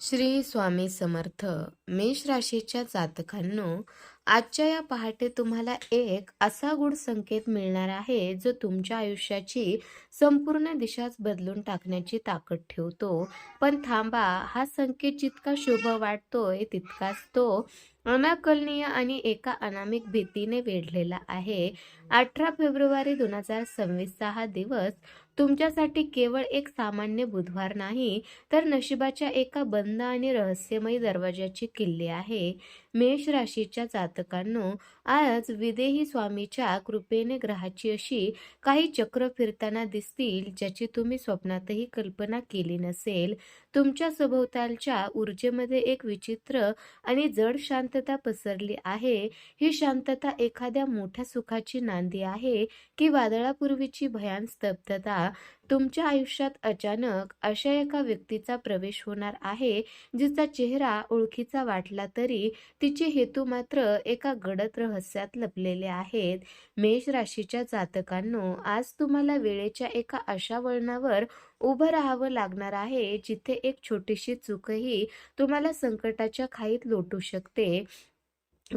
श्री स्वामी समर्थ. मेष राशीच्या जातकांनो, आजच्या या पहाटे तुम्हाला एक असा गूढ संकेत मिळणार आहे जो तुमच्या आयुष्याची संपूर्ण दिशाच बदलून टाकण्याची ताकद ठेवतो. पण थांबा, हा संकेत जितका शुभ वाटतोय तितकाच तो अनाकलनीय आणि एका अनामिक भीतीने वेढलेला आहे. 18 फेब्रुवारी 2026 हा दिवस तुमच्यासाठी केवळ एक सामान्य बुधवार नाही, तर नशिबाच्या एका बंद आणि रहस्यमयी दरवाजाची किल्ली आहे. मेष राशीच्या जातकांनो, आज विदेही स्वामीच्या कृपेने ग्रहाची अशी काही चक्र फिरताना दिसतील ज्याची तुम्ही स्वप्नातही कल्पना केली नसेल. तुमच्या सभोवतालच्या ऊर्जेमध्ये एक विचित्र आणि जड शांतता पसरली आहे. ही शांतता एखाद्या मोठ्या सुखाची नांदी आहे की वादळापूर्वीची भयान स्तब्धता? तुमच्या आयुष्यात अचानक अशा एका व्यक्तीचा प्रवेश होणार आहे जिचा चेहरा ओळखीचा वाटला तरी तिचे हेतू मात्र एका गडद रहस्यात लपलेले आहेत. मेष राशीच्या जातकांनो, आज तुम्हाला वेळेच्या एका अशा वळणावर उभं राहावं लागणार आहे जिथे एक छोटीशी चूकही तुम्हाला संकटाच्या खाईत लोटू शकते.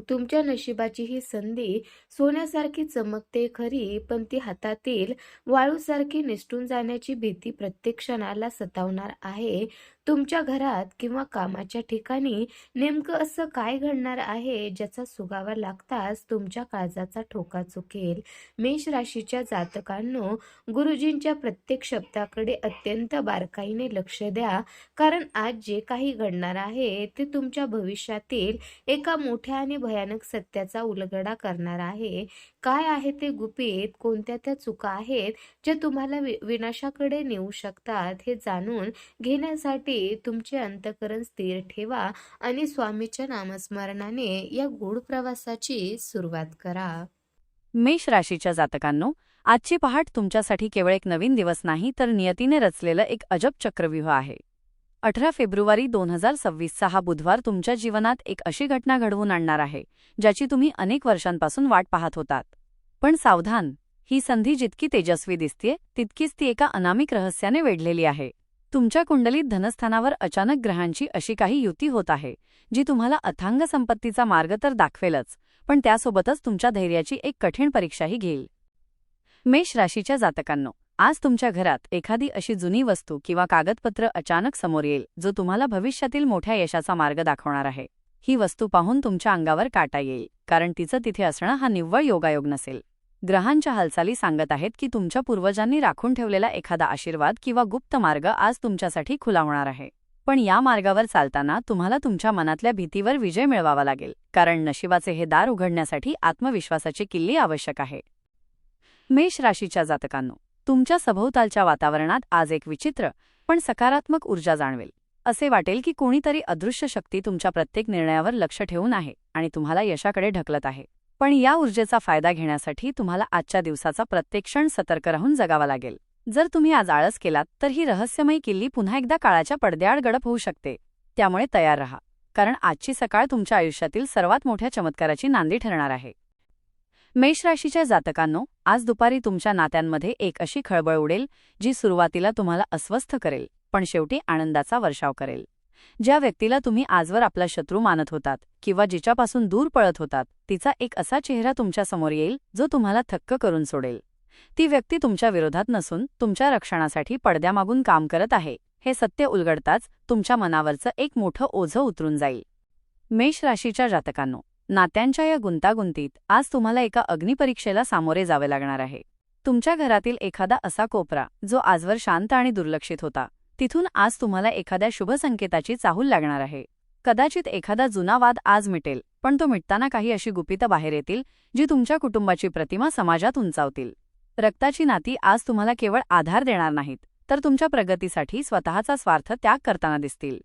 तुमच्या नशिबाची ही संधी सोन्यासारखी चमकते खरी, पण ती हातातील वाळूसारखी निसटून जाण्याची भीती प्रत्येक क्षणाला सतावणार आहे. तुमच्या घरात किंवा कामाच्या ठिकाणी नेमकं असं काय घडणार आहे ज्याचा सुगावा लागताच तुमच्या काळजाचा ठोका चुकेल? मेष राशीच्या जातकांनो, गुरुजींच्या प्रत्येक शब्दाकडे अत्यंत बारकाईने लक्ष द्या, कारण आज जे काही घडणार आहे ते तुमच्या भविष्यातील एका मोठ्या आणि भयानक सत्याचा उलगडा करणार आहे. काय आहे ते गुपित? कोणत्या त्या चुका आहेत जे तुम्हाला विनाशाकडे नेऊ शकतात? हे जाणून घेण्यासाठी तुमचे अंतःकरण स्थिर ठेवा आणि स्वामीच्या नामस्मरणाने या गूढ प्रवासाची सुरुवात करा. मेष राशीच्या जातकांनो, आजची पहाट तुमच्यासाठी केवळ एक नवीन दिवस नाही, तर नियतीने रचलेलं एक अजब चक्रव्यूह आहे. 18 फेब्रुवारी 2026 हा बुधवार तुमच्या जीवनात एक अशी घटना घडवून आणणार आहे ज्याची तुम्ही अनेक वर्षांपासून वाट पाहत होतात. पण सावधान, ही संधी जितकी तेजस्वी दिसतेय तितकीच ती एका अनामिक रहस्याने वेढलेली आहे. तुमच्या कुंडलीत धनस्थानावर अचानक ग्रहांची अशी काही युती होत आहे जी तुम्हाला अथांग संपत्तीचा मार्ग तर दाखवेलच, पण त्यासोबतच तुमच्या धैर्याची एक कठीण परीक्षाही घेईल. मेष राशीच्या जातकांनो, आज तुमच्या घरात एखादी अशी जुनी वस्तू किंवा कागदपत्र अचानक समोर येईल जो तुम्हाला भविष्यातील मोठ्या यशाचा मार्ग दाखवणार आहे. ही वस्तू पाहून तुमच्या अंगावर काटा येईल, कारण तिचं तिथे असणं हा निव्वळ योगायोग नसेल. ग्रहांच्या हालचाली सांगत आहेत की तुमच्या पूर्वजांनी राखून ठेवलेला एखादा आशीर्वाद किंवा गुप्त मार्ग आज तुमच्यासाठी खुला होणार आहे. पण या मार्गावर चालताना तुम्हाला तुमच्या मनातल्या भीतीवर विजय मिळवावा लागेल, कारण नशिबाचे हे दार उघडण्यासाठी आत्मविश्वासाची किल्ली आवश्यक आहे. मेष राशीच्या जातकांनो, तुमच्या सभोवतालच्या वातावरणात आज एक विचित्र पण सकारात्मक ऊर्जा जाणवेल. असे वाटेल की कोणीतरी अदृश्य शक्ती तुमच्या प्रत्येक निर्णयावर लक्ष ठेवून आहे आणि तुम्हाला यशाकडे ढकलत आहे. पण या ऊर्जेचा फायदा घेण्यासाठी तुम्हाला आजच्या दिवसाचा प्रत्येक क्षण सतर्क राहून जगावा लागेल. जर तुम्ही आज आळस केलात तर ही रहस्यमयी किल्ली पुन्हा एकदा काळाच्या पडद्याआड गडप होऊ शकते. त्यामुळे तयार राहा, कारण आजची सकाळ तुमच्या आयुष्यातील सर्वात मोठ्या चमत्काराची नांदी ठरणार आहे. मेष राशीच्या जातकांनो, आज दुपारी तुमच्या नात्यांमध्ये एक अशी खळबळ उडेल जी सुरुवातीला तुम्हाला अस्वस्थ करेल, पण शेवटी आनंदाचा वर्षाव करेल. ज्या व्यक्तीला तुम्ही आजवर आपला शत्रू मानत होतात किंवा जिच्यापासून दूर पळत होतात, तिचा एक असा चेहरा तुमच्या समोर येईल जो तुम्हाला थक्क करून सोडेल. ती व्यक्ती तुमच्या विरोधात नसून तुमच्या रक्षणासाठी पडद्यामागून काम करत आहे. हे सत्य उलगडताच तुमच्या मनावरचं एक मोठं ओझं उतरून जाईल. मेष राशीच्या जातकांनो, नात्यांच्या या गुंतागुंतीत आज तुम्हाला एका अग्निपरीक्षेला सामोरे जावे लागणार आहे. तुमच्या घरातील एखादा असा कोपरा जो आजवर शांत आणि दुर्लक्षित होता, तिथून आज तुम्हाला एखाद्या शुभ संकेताची चाहूल लागणार आहे. कदाचित एखादा जुना वाद आज मिटेल, पण तो मिटताना काही अशी गुपितं बाहेर येतील जी तुमच्या कुटुंबाची प्रतिमा समाजात उंचावतील. रक्ताची नाती आज तुम्हाला केवळ आधार देणार नाहीत, तर तुमच्या प्रगतीसाठी स्वतःचा स्वार्थ त्याग करताना दिसतील.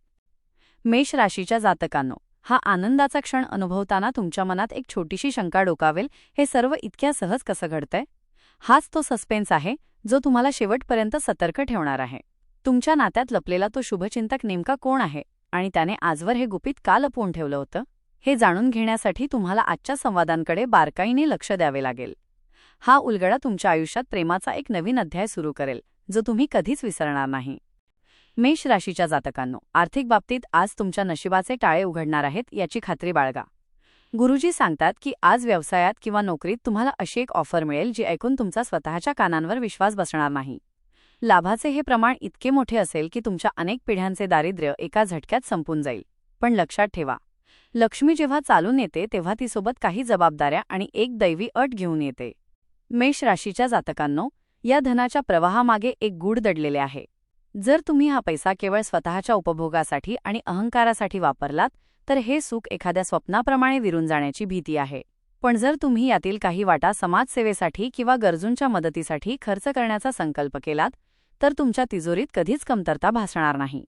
मेष राशीच्या जातकांनो, हा आनंदाचा क्षण अनुभवताना तुमच्या मनात एक छोटीशी शंका डोकावेल, हे सर्व इतक्या सहज कसं घडतंय? हाच तो सस्पेन्स आहे जो तुम्हाला शेवटपर्यंत सतर्क ठेवणार आहे. तुमच्या नात्यात लपलेला तो शुभचिंतक नेमका कोण आहे आणि त्याने आजवर हे गुपित का लपवून ठेवलं होतं? हे जाणून घेण्यासाठी तुम्हाला आजच्या संवादांकडे बारकाईने लक्ष द्यावे लागेल. हा उलगडा तुमच्या आयुष्यात प्रेमाचा एक नवीन अध्याय सुरू करेल जो तुम्ही कधीच विसरणार नाही. मेष राशीच्या जातकांनो, आर्थिक बाबतीत आज तुमच्या नशिबाचे टाळे उघडणार आहेत याची खात्री बाळगा. गुरुजी सांगतात की आज व्यवसायात किंवा नोकरीत तुम्हाला अशी एक ऑफर मिळेल जी ऐकून तुमचा स्वतःच्या कानांवर विश्वास बसणार नाही. लाभाचे हे प्रमाण इतके मोठे असेल की तुमच्या अनेक पिढ्यांचे दारिद्र्य एका झटक्यात संपून जाईल. पण लक्षात ठेवा, लक्ष्मी जेव्हा चालून येते तेव्हा ती सोबत काही जबाबदाऱ्या आणि एक दैवी अट घेऊन येते. मेष राशीच्या जातकांनो, या धनाच्या प्रवाहामागे एक गूढ दडलेले आहे. जर तुम्ही हा पैसा केवळ स्वतःच्या उपभोगासाठी आणि अहंकारासाठी वापरलात तर हे सुख एखाद्या स्वप्नाप्रमाणे विरून जाण्याची भीती आहे. पण जर तुम्ही यातील काही वाटा समाजसेवेसाठी किंवा गरजूंच्या मदतीसाठी खर्च करण्याचा संकल्प केलात तर तुमच्या तिजोरीत कधीच कमतरता भासणार नाही.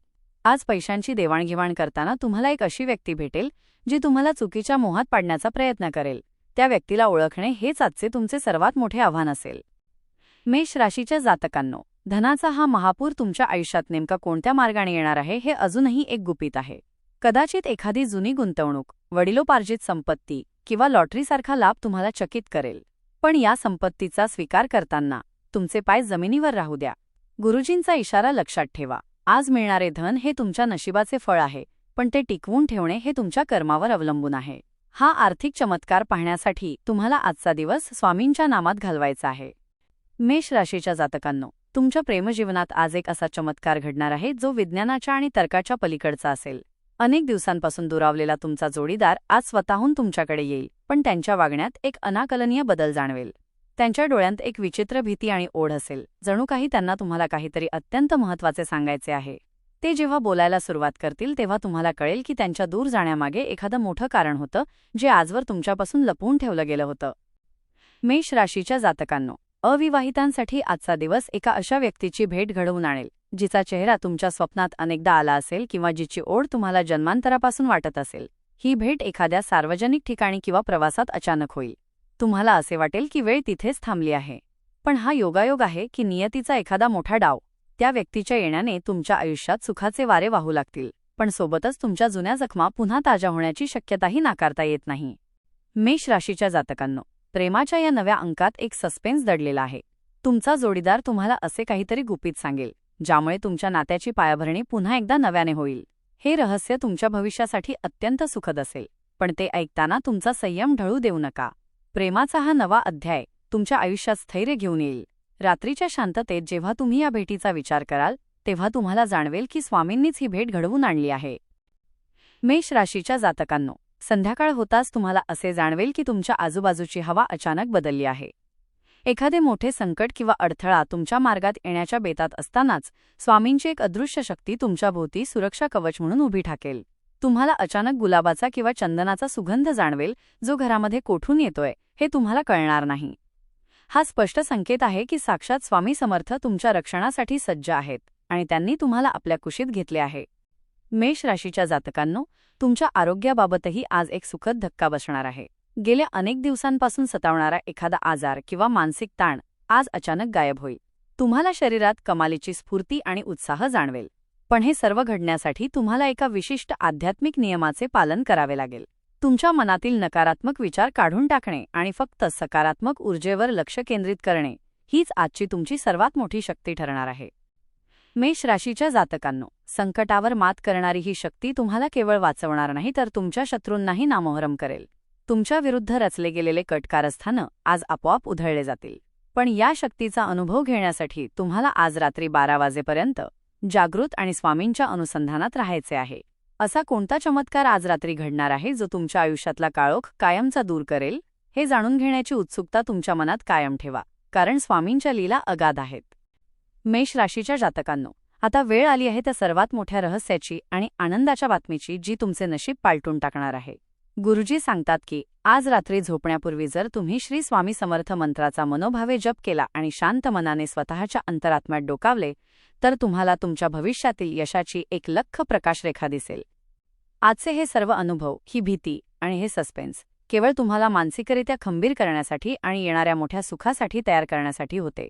आज पैशांची देवाणघेवाण करताना तुम्हाला एक अशी व्यक्ती भेटेल जी तुम्हाला चुकीच्या मोहात पाडण्याचा प्रयत्न करेल. त्या व्यक्तीला ओळखणे हेच आजचे तुमचे सर्वात मोठे आव्हान असेल. मेष राशीच्या जातकांनो, धनाचा हा महापूर तुमच्या आयुष्यात नेमका कोणत्या मार्गाने येणार आहे हे अजूनही एक गुपित आहे. कदाचित एखादी जुनी गुंतवणूक, वडिलोपार्जित संपत्ती किंवा लॉटरीसारखा लाभ तुम्हाला चकित करेल. पण या संपत्तीचा स्वीकार करताना तुमचे पाय जमिनीवर राहू द्या. गुरुजींचा इशारा लक्षात ठेवा. आज मिळणारे धन हे तुमच्या नशिबाचे फळ आहे, पण ते टिकवून ठेवणे हे तुमच्या कर्मावर अवलंबून आहे. हा आर्थिक चमत्कार पाहण्यासाठी तुम्हाला आजचा दिवस स्वामींच्या नामात घालवायचा आहे. मेष राशीच्या जातकांनो, तुमच्या प्रेमजीवनात आज एक असा चमत्कार घडणार आहे जो विज्ञानाच्या आणि तर्काच्या पलीकडचा असेल. अनेक दिवसांपासून दुरावलेला तुमचा जोडीदार आज स्वतःहून तुमच्याकडे येईल, पण त्यांच्या वागण्यात एक अनाकलनीय बदल जाणवेल. त्यांच्या डोळ्यांत एक विचित्र भीती आणि ओढ असेल, जणू काही त्यांना तुम्हाला काहीतरी अत्यंत महत्त्वाचे सांगायचे आहे. ते जेव्हा बोलायला सुरुवात करतील तेव्हा तुम्हाला कळेल की त्यांच्या दूर जाण्यामागे एखादं मोठं कारण होतं जे आजवर तुमच्यापासून लपवून ठेवलं गेलं होतं. मेष राशीच्या जातकांनो, अविवाहितांसाठी आजचा दिवस एका अशा व्यक्तीची भेट घडवून आणेल जिचा चेहरा तुमच्या स्वप्नात अनेकदा आला असेल किंवा जिची ओढ तुम्हाला जन्मांतरापासून वाटत असेल. ही भेट एखाद्या सार्वजनिक ठिकाणी किंवा प्रवासात अचानक होईल. तुम्हाला असे वाटेल की वेळ तिथेच थांबली आहे. पण हा योगायोग आहे की नियतीचा एखादा मोठा डाव. त्या व्यक्तीच्या येण्याने तुमच्या आयुष्यात सुखाचे वारे वाहू लागतील, पण सोबतच तुमच्या जुन्या जखमा पुन्हा ताज्या होण्याची शक्यताही नाकारता येत नाही. मेष राशीच्या जातकांनो, प्रेमाच्या या नव्या अंकात एक सस्पेन्स दडलेला आहे. तुमचा जोडीदार तुम्हाला असे काहीतरी गुपित सांगेल ज्यामुळे तुमच्या नात्याची पायाभरणी पुन्हा एकदा नव्याने होईल. हे रहस्य तुमच्या भविष्यासाठी अत्यंत सुखद असेल, पण ते ऐकताना तुमचा संयम ढळू देऊ नका. प्रेमाचा हा नवा अध्याय तुमच्या आयुष्यात स्थैर्य घेऊन येईल. रात्रीच्या शांततेत जेव्हा तुम्ही या भेटीचा विचार कराल तेव्हा तुम्हाला जाणवेल की स्वामींनीच ही भेट घडवून आणली आहे. मेष राशीच्या जातकांनो, संध्याकाळ होताच तुम्हाला असे जाणवेल की तुमच्या आजूबाजूची हवा अचानक बदलली आहे. एखादे मोठे संकट किंवा अडथळा तुमच्या मार्गात येण्याच्या बेतात असतानाच स्वामींची एक अदृश्य शक्ती तुमच्याभोवती सुरक्षा कवच म्हणून उभी ठाकेल. तुम्हाला अचानक गुलाबाचा किंवा चंदनाचा सुगंध जाणवेल जो घरामध्ये कोठून येतोय हे तुम्हाला कळणार नाही. हा स्पष्ट संकेत आहे की साक्षात स्वामी समर्थ तुमच्या रक्षणासाठी सज्ज आहेत आणि त्यांनी तुम्हाला आपल्या कुशीत घेतले आहे. मेष राशीच्या जातकांनो, तुमच्या आरोग्याबाबतही आज एक सुखद धक्का बसणार आहे. गेल्या अनेक दिवसांपासून सतावणारा एखादा आजार किंवा मानसिक ताण आज अचानक गायब होईल. तुम्हाला शरीरात कमालीची स्फूर्ती आणि उत्साह जाणवेल. पण हे सर्व घडण्यासाठी तुम्हाला एका विशिष्ट आध्यात्मिक नियमाचे पालन करावे लागेल. तुमच्या मनातील नकारात्मक विचार काढून टाकणे आणि फक्त सकारात्मक ऊर्जेवर लक्ष केंद्रित करणे हीच आजची तुमची सर्वात मोठी शक्ती ठरणार आहे. मेष राशीच्या जातकांनो, संकटावर मात करणारी ही शक्ती तुम्हाला केवळ वाचवणार नाही तर तुमच्या शत्रूंनाही नामोहरम करेल. तुमच्या विरुद्ध रचले गेलेले कट कारस्थानं आज आपोआप उधळले जातील. पण या शक्तीचा अनुभव घेण्यासाठी तुम्हाला आज रात्री 12 वाजेपर्यंत जागृत आणि स्वामींच्या अनुसंधानात राहायचे आहे. असा कोणता चमत्कार आज रात्री घडणार आहे जो तुमच्या आयुष्यातला काळोख कायमचा दूर करेल हे जाणून घेण्याची उत्सुकता तुमच्या मनात कायम ठेवा, कारण स्वामींच्या लीला अगाध आहेत. मेष राशीच्या जातकांनो, आता वेळ आली आहे त्या सर्वात मोठ्या रहस्याची आणि आनंदाच्या बातमीची जी तुमचे नशीब पालटून टाकणार आहे. गुरुजी सांगतात की आज रात्री झोपण्यापूर्वी जर तुम्ही श्री स्वामी समर्थ मंत्राचा मनोभावे जप केला आणि शांत मनाने स्वतःच्या अंतरात्म्यात डोकावले तर तुम्हाला तुमच्या भविष्यातील यशाची एक लख्ख प्रकाशरेखा दिसेल. आजचे हे सर्व अनुभव, ही भीती आणि हे सस्पेन्स केवळ तुम्हाला मानसिकरित्या खंबीर करण्यासाठी आणि येणाऱ्या मोठ्या सुखासाठी तयार करण्यासाठी होते.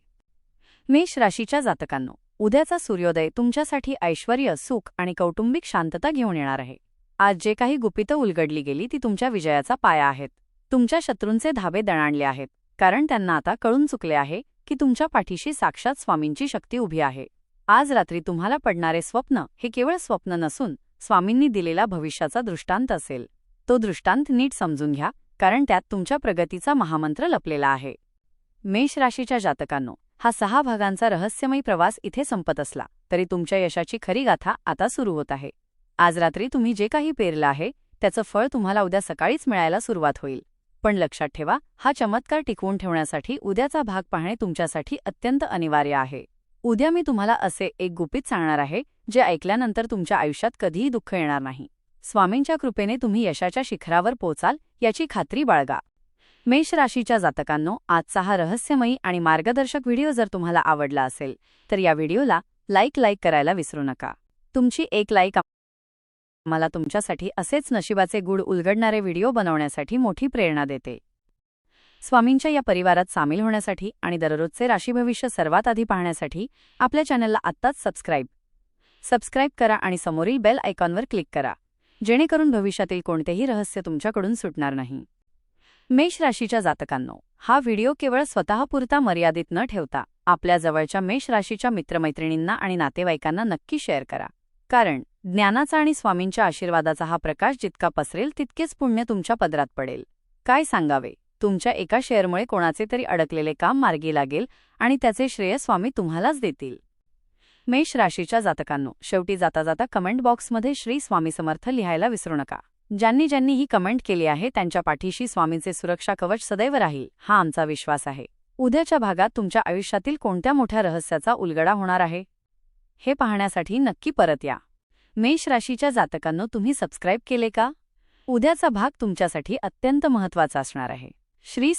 मेष राशीच्या जातकांनो, उद्याचा सूर्योदय तुमच्यासाठी ऐश्वर्य, सुख आणि कौटुंबिक शांतता घेऊन येणार आहे. आज जे काही गुपितं उलगडली गेली ती तुमच्या विजयाचा पाया आहेत. तुमच्या शत्रूंचे धाबे दणाणले आहेत, कारण त्यांना आता कळून चुकले आहे की तुमच्या पाठीशी साक्षात स्वामींची शक्ती उभी आहे. आज रात्री तुम्हाला पडणारे स्वप्न हे केवळ स्वप्न नसून स्वामींनी दिलेला भविष्याचा दृष्टांत असेल. तो दृष्टांत नीट समजून घ्या, कारण त्यात तुमच्या प्रगतीचा महामंत्र लपलेला आहे. मेष राशीच्या जातकांनो, हा 6 भागांचा रहस्यमयी प्रवास इथे संपत असला तरी तुमच्या यशाची खरी गाथा आता सुरू होत आहे. आज रात्री तुम्ही जे काही पेरलं आहे त्याचं फळ तुम्हाला उद्या सकाळीच मिळायला सुरुवात होईल. पण लक्षात ठेवा, हा चमत्कार टिकवून ठेवण्यासाठी उद्याचा भाग पाहणे तुमच्यासाठी अत्यंत अनिवार्य आहे. उद्या मी तुम्हाला असे एक गुपित सांगणार आहे जे ऐकल्यानंतर तुमच्या आयुष्यात कधीही दुःख येणार नाही. स्वामींच्या कृपेने तुम्ही यशाच्या शिखरावर पोचाल याची खात्री बाळगा. मेष राशीच्या जातकांनो, आजचा हा रहस्यमयी आणि मार्गदर्शक व्हिडिओ जर तुम्हाला आवडला असेल तर या व्हिडिओला लाईक करायला विसरू नका. तुमची एक लाईक मला तुमच्यासाठी असेच नशिबाचे गूढ उलगडणारे व्हिडिओ बनवण्यासाठी मोठी प्रेरणा देते. स्वामींच्या या परिवारात सामील होण्यासाठी आणि दररोजचे राशी भविष्य सर्वात आधी पाहण्यासाठी आपल्या चॅनलला आत्ताच सबस्क्राईब करा आणि समोरील बेल आयकॉनवर क्लिक करा, जेणेकरून भविष्यातील कोणतेही रहस्य तुमच्याकडून सुटणार नाही. मेष राशीच्या जातकांनो, हा व्हिडिओ केवळ स्वतःपुरता मर्यादित न ठेवता आपल्या जवळच्या मेष राशीच्या मित्रमैत्रिणींना आणि नातेवाईकांना नक्की शेअर करा. कारण ज्ञानाचा आणि स्वामींच्या आशीर्वादाचा हा प्रकाश जितका पसरेल तितकेच पुण्य तुमच्या पदरात पडेल. काय सांगावे, तुमच्या एका शेअरमुळे कोणाचे तरी अडकलेले काम मार्गी लागेल आणि त्याचे श्रेय स्वामी तुम्हालाच देतील. मेष राशीच्या जातकांनो, शेवटी जाता जाता कमेंट बॉक्समध्ये श्री स्वामी समर्थ लिहायला विसरू नका. ज्यांनी ही कमेंट केली आहे त्यांच्या पाठीशी स्वामींचे सुरक्षा कवच सदैव राहील, हा आमचा विश्वास आहे. उद्याच्या भागात तुमच्या आयुष्यातील कोणत्या मोठ्या रहस्याचा उलगडा होणार आहे हे पाहण्यासाठी नक्की परत या. मेष राशीच्या जातकांनो, तुम्ही सबस्क्राईब केले का? उद्याचा भाग तुमच्यासाठी अत्यंत महत्त्वाचा असणार आहे. श्री